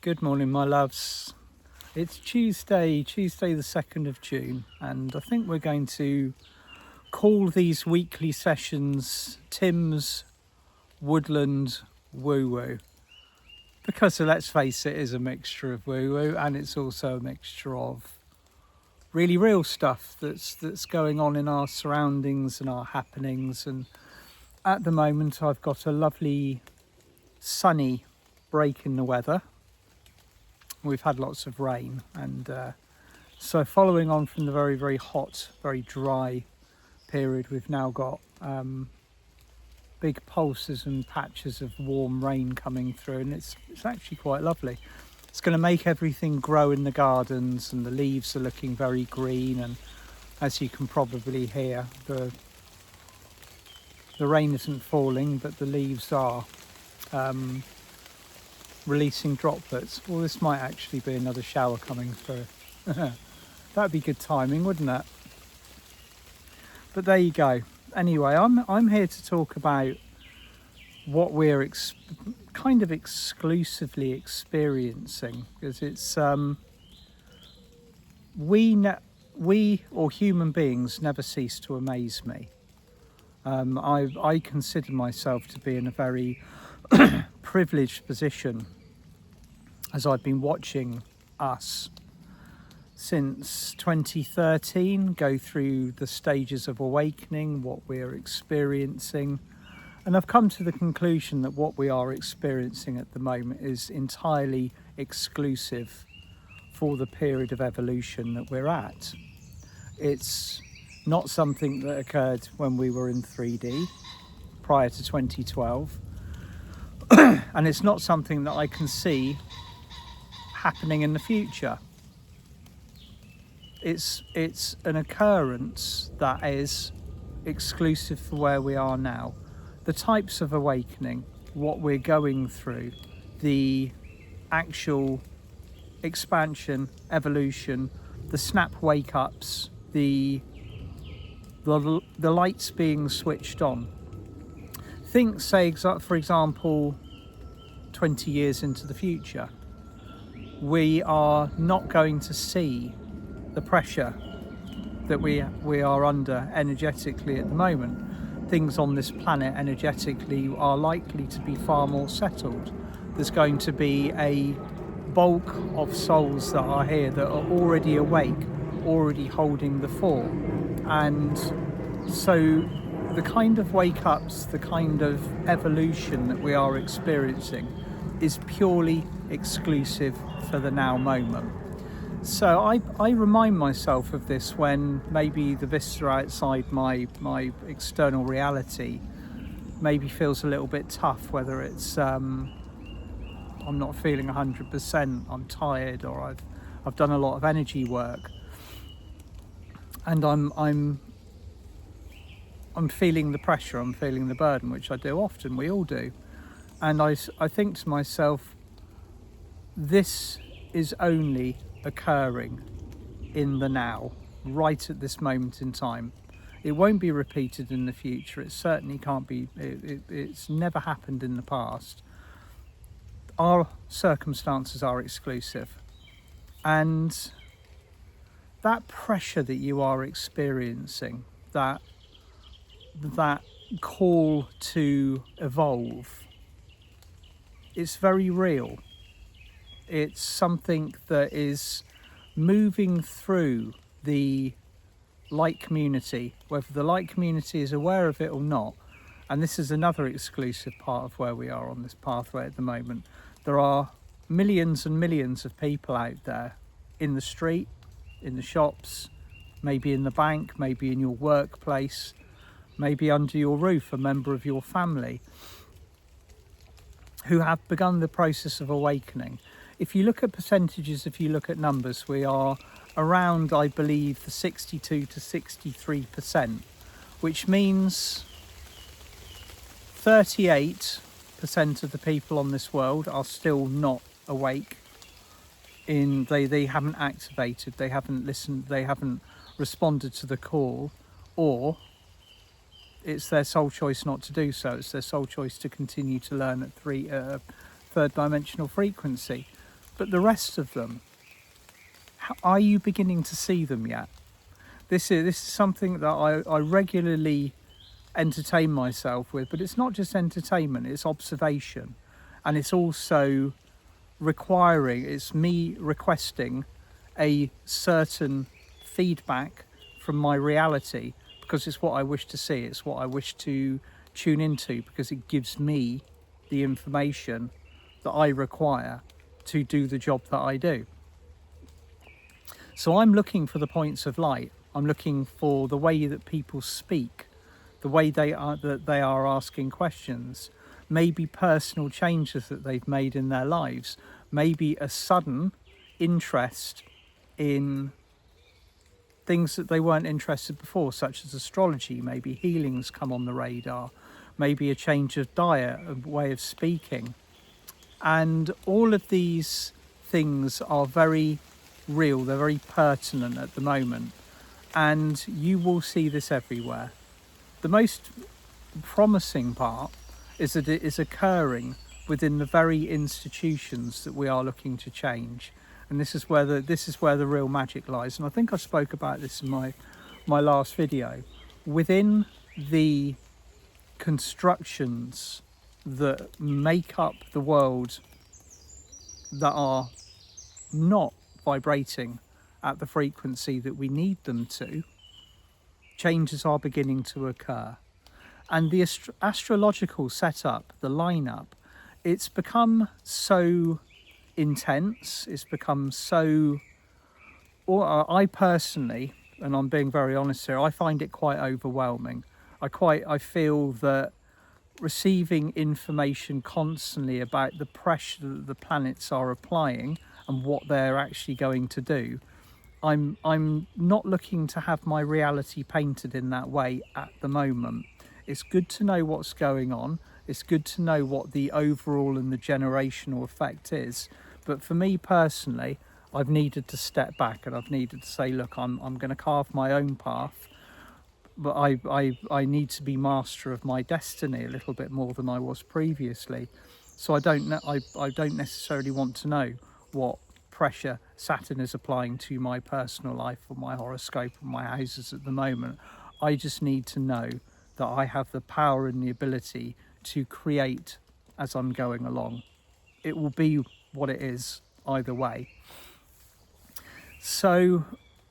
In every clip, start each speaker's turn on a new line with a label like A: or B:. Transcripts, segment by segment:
A: Good morning, my loves. It's Tuesday the 2nd of June, and I think we're going to call these weekly sessions Tim's Woodland WooWoo. Because let's face it, is a mixture of woo-woo, and it's also a mixture of really real stuff that's going on in our surroundings and our happenings. And at the moment I've got a lovely sunny break in the weather. We've had lots of rain, and so following on from the very, very hot, very dry period, we've now got big pulses and patches of warm rain coming through, and it's actually quite lovely. It's going to make everything grow in the gardens, and the leaves are looking very green, and as you can probably hear, the rain isn't falling, but the leaves are releasing droplets. Well, this might actually be another shower coming through. That'd be good timing, wouldn't it? But there you go. Anyway, I'm here to talk about what we're kind of exclusively experiencing, because it's we or human beings never cease to amaze me. I consider myself to be in a very privileged position, as I've been watching us since 2013 go through the stages of awakening, what we're experiencing, and I've come to the conclusion that what we are experiencing at the moment is entirely exclusive for the period of evolution that we're at. It's not something that occurred when we were in 3D prior to 2012. And it's not something that I can see happening in the future. It's an occurrence that is exclusive for where we are now. The types of awakening, what we're going through, the actual expansion, evolution, the snap wake-ups, the lights being switched on. Think, say, for example, 20 years into the future, we are not going to see the pressure that we are under energetically at the moment. Things on this planet energetically are likely to be far more settled. There's going to be a bulk of souls that are here that are already awake, already holding the form, and so the kind of wake-ups, the kind of evolution that we are experiencing is purely exclusive for the now moment. So I remind myself of this when maybe the vista outside my external reality maybe feels a little bit tough, whether it's I'm not feeling 100%, I'm tired, or I've done a lot of energy work, and I'm feeling the pressure, I'm feeling the burden, which I do often, we all do. And I think to myself, this is only occurring in the now, right at this moment in time. It won't be repeated in the future. It certainly can't be. It's never happened in the past. Our circumstances are exclusive. And that pressure that you are experiencing, that call to evolve, it's very real. It's something that is moving through the light community, whether the light community is aware of it or not. And this is another exclusive part of where we are on this pathway at the moment. There are millions and millions of people out there in the street, in the shops, maybe in the bank, maybe in your workplace, maybe under your roof, a member of your family, who have begun the process of awakening. If you look at percentages, if you look at numbers, we are around, I believe, the 62 to 63%, which means 38% of the people on this world are still not awake. They haven't activated, they haven't listened, they haven't responded to the call, or it's their sole choice not to do so. It's their sole choice to continue to learn at third dimensional frequency. But the rest of them, are you beginning to see them yet? This is something that I regularly entertain myself with, but it's not just entertainment, it's observation. And it's also it's me requesting a certain feedback from my reality, because it's what I wish to see, it's what I wish to tune into, because it gives me the information that I require to do the job that I do. So I'm looking for the points of light. I'm looking for the way that people speak, the way that they are asking questions, maybe personal changes that they've made in their lives, maybe a sudden interest in things that they weren't interested before, such as astrology. Maybe healings come on the radar, maybe a change of diet, a way of speaking. And all of these things are very real, they're very pertinent at the moment, and you will see this everywhere. The most promising part is that it is occurring within the very institutions that we are looking to change, and this is where the real magic lies. And I think I spoke about this in my last video. Within the constructions that make up the world that are not vibrating at the frequency that we need them to, changes are beginning to occur. And the astrological setup, the lineup, it's become so intense, it's become so, or I personally, and I'm being very honest here, I find it quite overwhelming. I feel that receiving information constantly about the pressure that the planets are applying and what they're actually going to do, I'm not looking to have my reality painted in that way at the moment. It's good to know what's going on. It's good to know what the overall and the generational effect is. But for me personally, I've needed to step back, and I've needed to say, look, I'm going to carve my own path, but I need to be master of my destiny a little bit more than I was previously. So I don't necessarily want to know what pressure Saturn is applying to my personal life or my horoscope or my houses at the moment. I just need to know that I have the power and the ability to create as I'm going along. It will be what it is either way. So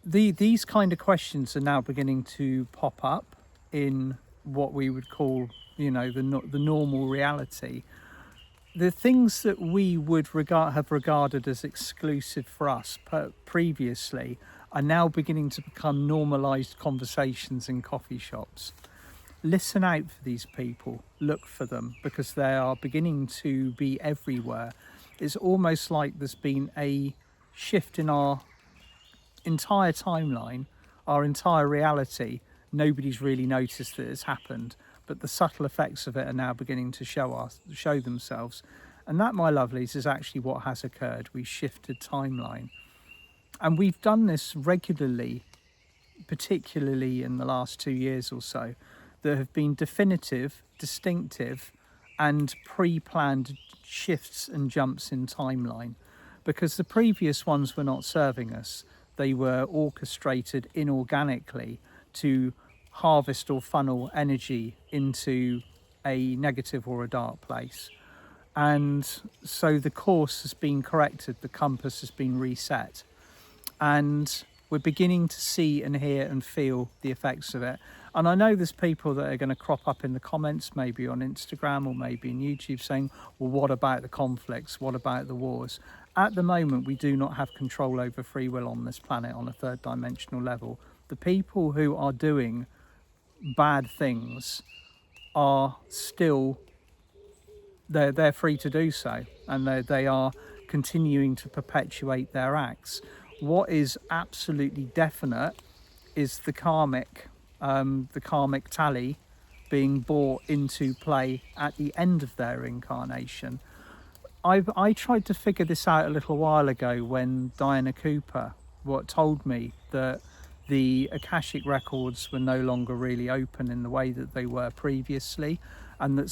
A: these kind of questions are now beginning to pop up in what we would call, the normal reality. The things that we would have regarded as exclusive for us previously are now beginning to become normalized conversations in coffee shops. Listen out for these people, look for them, because they are beginning to be everywhere. It's almost like there's been a shift in our entire timeline, our entire reality. Nobody's really noticed that it's happened, but the subtle effects of it are now beginning to show themselves. And that, my lovelies, is actually what has occurred. We shifted timeline, and we've done this regularly, particularly in the last 2 years or so. There have been definitive, distinctive and pre-planned shifts and jumps in timeline, because the previous ones were not serving us. They were orchestrated inorganically to harvest or funnel energy into a negative or a dark place. And so the course has been corrected, the compass has been reset, and we're beginning to see and hear and feel the effects of it. And I know there's people that are going to crop up in the comments, maybe on Instagram or maybe in YouTube, saying, well, what about the conflicts? What about the wars? At the moment, we do not have control over free will on this planet on a third dimensional level. The people who are doing bad things are still, they're free to do so, and they are continuing to perpetuate their acts. What is absolutely definite is the karmic tally being brought into play at the end of their incarnation. I tried to figure this out a little while ago when Diana Cooper told me that the Akashic records were no longer really open in the way that they were previously, and that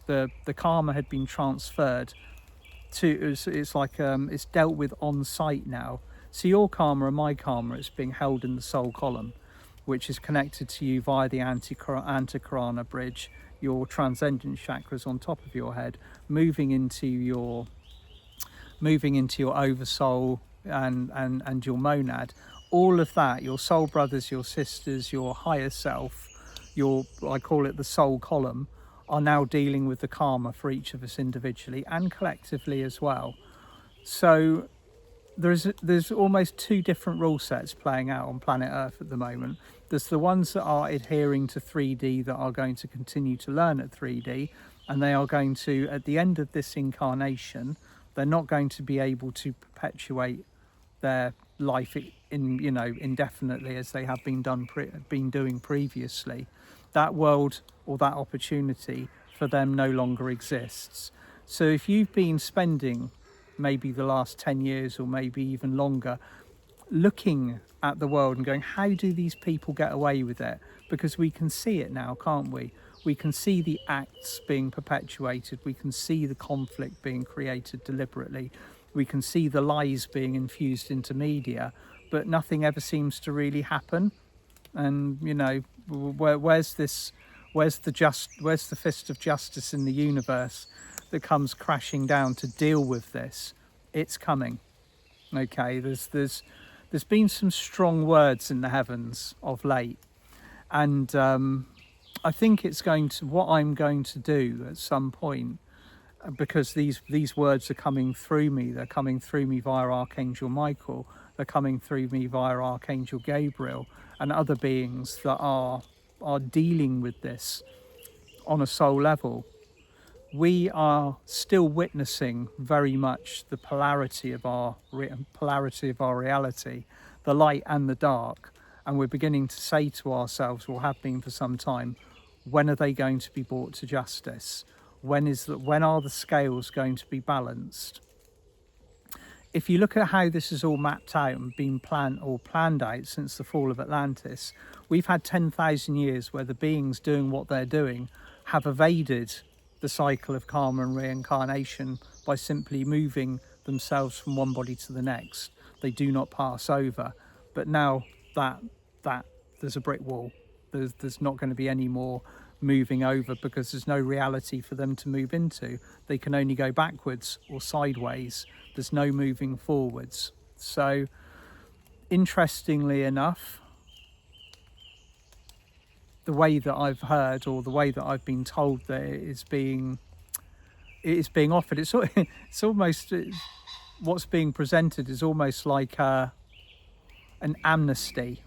A: the karma had been transferred it's like it's dealt with on site now. So your karma and my karma is being held in the soul column, which is connected to you via the antakarana bridge, your transcendent chakras on top of your head, moving into your oversoul and your monad. All of that, your soul brothers, your sisters, your higher self, I call it the soul column, are now dealing with the karma for each of us individually and collectively as well. So there's almost two different rule sets playing out on planet Earth at the moment. There's the ones that are adhering to 3D, that are going to continue to learn at 3D, and they are going to, at the end of this incarnation, they're not going to be able to perpetuate their life indefinitely as they have been doing previously. That world or that opportunity for them no longer exists. So if you've been spending maybe the last 10 years or maybe even longer looking at the world and going, how do these people get away with it? Because we can see it now, can't we? We can see the acts being perpetuated. We can see the conflict being created deliberately. We can see the lies being infused into media, but nothing ever seems to really happen. And where's the fist of justice in the universe that comes crashing down to deal with this? It's coming. Okay, there's been some strong words in the heavens of late, and I think what I'm going to do at some point, because these words are coming through me. They're coming through me via Archangel Michael. They're coming through me via Archangel Gabriel and other beings that are dealing with this on a soul level. We are still witnessing very much the polarity of our reality, the light and the dark, and we're beginning to say to ourselves, or have been for some time, when are they going to be brought to justice? When are the scales going to be balanced? If you look at how this is all mapped out and been planned out since the fall of Atlantis, we've had 10,000 years where the beings doing what they're doing have evaded the cycle of karma and reincarnation by simply moving themselves from one body to the next. They do not pass over. But now that there's a brick wall, there's not going to be any more moving over, because there's no reality for them to move into. They can only go backwards or sideways. There's no moving forwards. So interestingly enough, the way that I've heard, or the way that I've been told that it is being offered, it's almost, what's being presented is almost like an amnesty.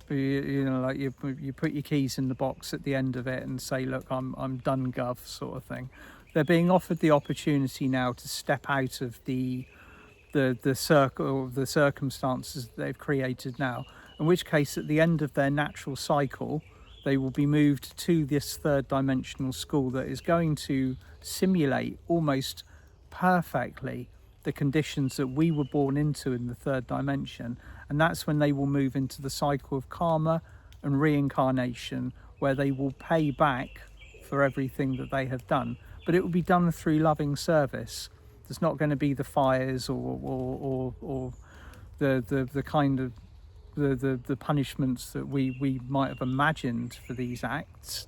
A: Like you put your keys in the box at the end of it and say, look, I'm done, gov, sort of thing. They're being offered the opportunity now to step out of the circle of the circumstances that they've created now, in which case at the end of their natural cycle they will be moved to this third dimensional school that is going to simulate almost perfectly the conditions that we were born into in the third dimension. And that's when they will move into the cycle of karma and reincarnation, where they will pay back for everything that they have done. But it will be done through loving service. There's not going to be the fires or the kind of the punishments that we might have imagined for these acts.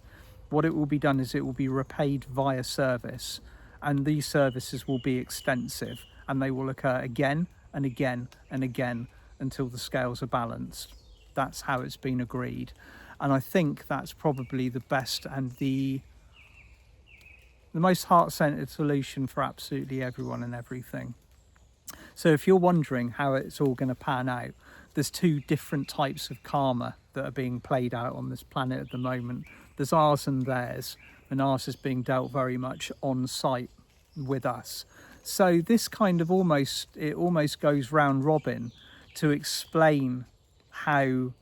A: What it will be done is it will be repaid via service, and these services will be extensive, and they will occur again and again and again until the scales are balanced. That's how it's been agreed, and I think that's probably the best and the most heart-centered solution for absolutely everyone and everything. So if you're wondering how it's all going to pan out, there's two different types of karma that are being played out on this planet at the moment. There's ours and theirs, and ours is being dealt very much on site with us. So this kind of almost goes round robin to explain how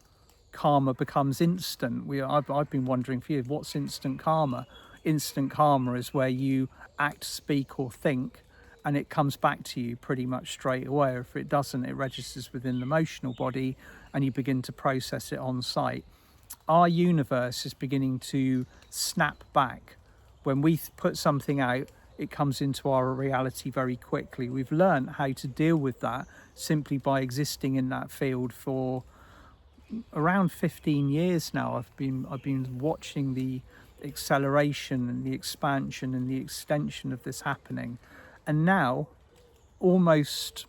A: karma becomes instant. I've been wondering for years, what's instant karma? Instant karma is where you act, speak or think and it comes back to you pretty much straight away. Or if it doesn't, it registers within the emotional body and you begin to process it on site. Our universe is beginning to snap back. When we put something out, it comes into our reality very quickly. We've learned how to deal with that simply by existing in that field for around 15 years now. I've been watching the acceleration and the expansion and the extension of this happening, and now, almost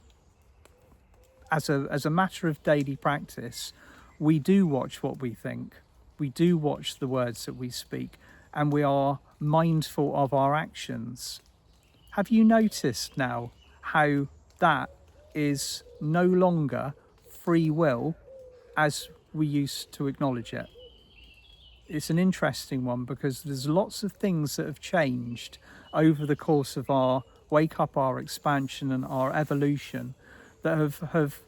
A: as a matter of daily practice, we do watch what we think, we do watch the words that we speak, and we are mindful of our actions. Have you noticed now how that is no longer free will as we used to acknowledge it? It's an interesting one, because there's lots of things that have changed over the course of our wake up, our expansion and our evolution, that have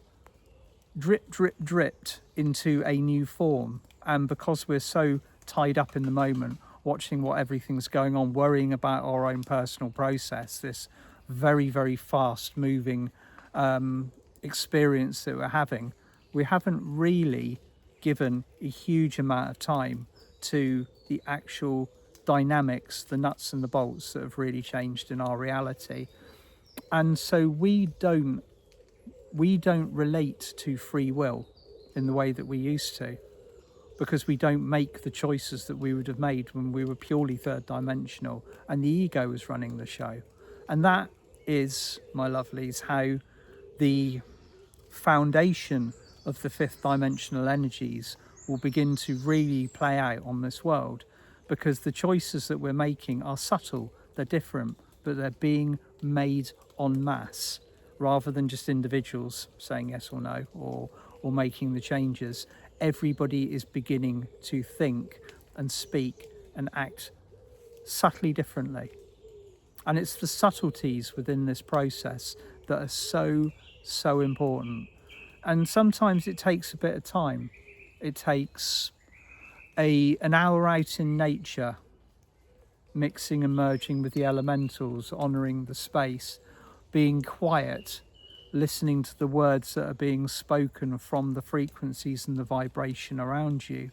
A: dripped into a new form. And because we're so tied up in the moment, watching what everything's going on, worrying about our own personal process, this very, very fast moving experience that we're having, we haven't really given a huge amount of time to the actual dynamics, the nuts and the bolts that have really changed in our reality. And so we don't relate to free will in the way that we used to, because we don't make the choices that we would have made when we were purely third dimensional and the ego was running the show. And that is, my lovelies, how the foundation of the fifth dimensional energies will begin to really play out on this world, because the choices that we're making are subtle, they're different, but they're being made en masse, rather than just individuals saying yes or no, or making the changes. Everybody is beginning to think and speak and act subtly differently. And it's the subtleties within this process that are so important. And sometimes it takes a bit of time. It takes an hour out in nature, mixing and merging with the elementals, honouring the space, being quiet, listening to the words that are being spoken from the frequencies and the vibration around you.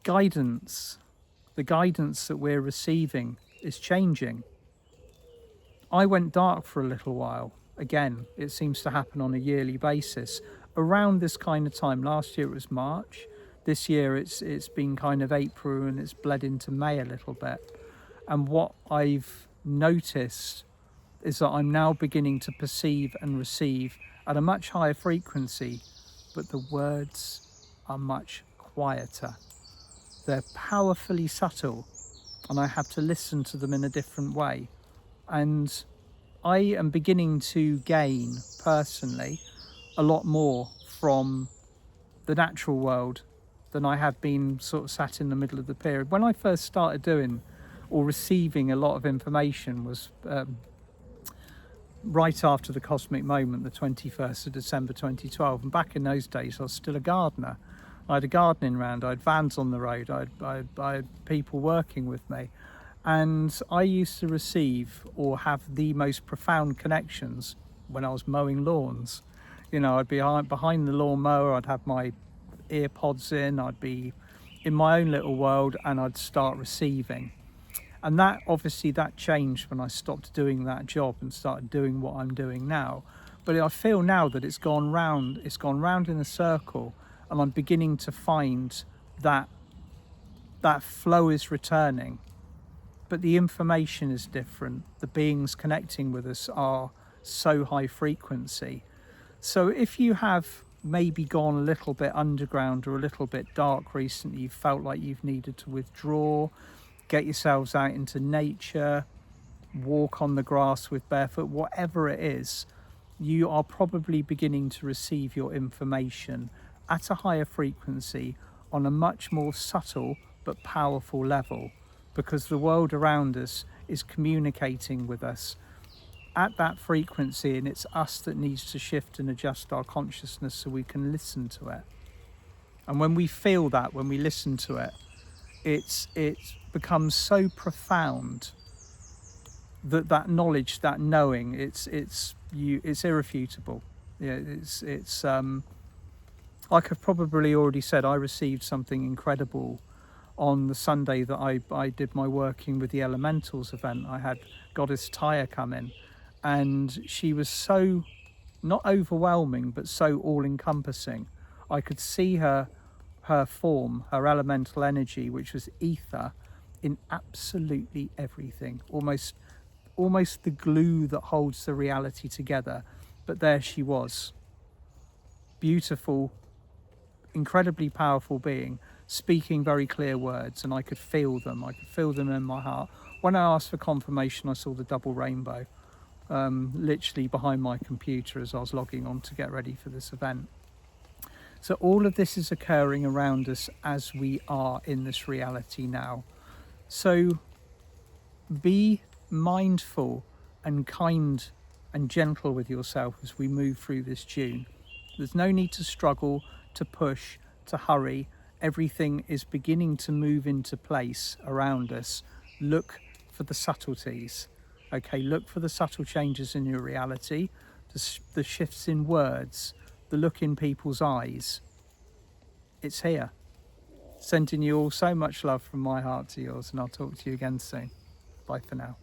A: Guidance, the guidance that we're receiving is changing. I went dark for a little while. Again, it seems to happen on a yearly basis around this kind of time. Last year it was March. This year it's been kind of April, and it's bled into May a little bit. And what I've noticed is that I'm now beginning to perceive and receive at a much higher frequency, but the words are much quieter. They're powerfully subtle, and I have to listen to them in a different way. And I am beginning to gain, personally, a lot more from the natural world than I have been sort of sat in the middle of the period. When I first started doing or receiving a lot of information was right after the cosmic moment, the 21st of December 2012. And back in those days, I was still a gardener. I had a gardening round, I had vans on the road, I had people working with me. And I used to receive or have the most profound connections when I was mowing lawns. You know, I'd be behind the lawnmower, I'd have my ear pods in, I'd be in my own little world, and I'd start receiving. And that, obviously, that changed when I stopped doing that job and started doing what I'm doing now. But I feel now that it's gone round in a circle, and I'm beginning to find that that flow is returning. But the information is different. The beings connecting with us are so high frequency. So if you have maybe gone a little bit underground or a little bit dark recently, you felt like you've needed to withdraw, get yourselves out into nature, walk on the grass with barefoot, whatever it is, you are probably beginning to receive your information at a higher frequency on a much more subtle but powerful level, because the world around us is communicating with us at that frequency, and it's us that needs to shift and adjust our consciousness so we can listen to it. And when we feel that, when we listen to it, it becomes so profound that that knowledge, that knowing, it's irrefutable. Yeah, it's like I've probably already said, I received something incredible on the Sunday that I did my working with the elementals event, I had Goddess Taya come in, and she was so, not overwhelming, but so all-encompassing. I could see her form, her elemental energy, which was ether, in absolutely everything, almost the glue that holds the reality together. But there she was, beautiful, incredibly powerful being, speaking very clear words, and I could feel them. I could feel them in my heart. When I asked for confirmation, I saw the double rainbow literally behind my computer as I was logging on to get ready for this event. So all of this is occurring around us as we are in this reality now. So be mindful and kind and gentle with yourself as we move through this June. There's no need to struggle, to push, to hurry. Everything is beginning to move into place around us. Look for the subtleties. Okay, look for the subtle changes in your reality, the shifts in words, the look in people's eyes. It's here. Sending you all so much love from my heart to yours, and I'll talk to you again soon. Bye for now.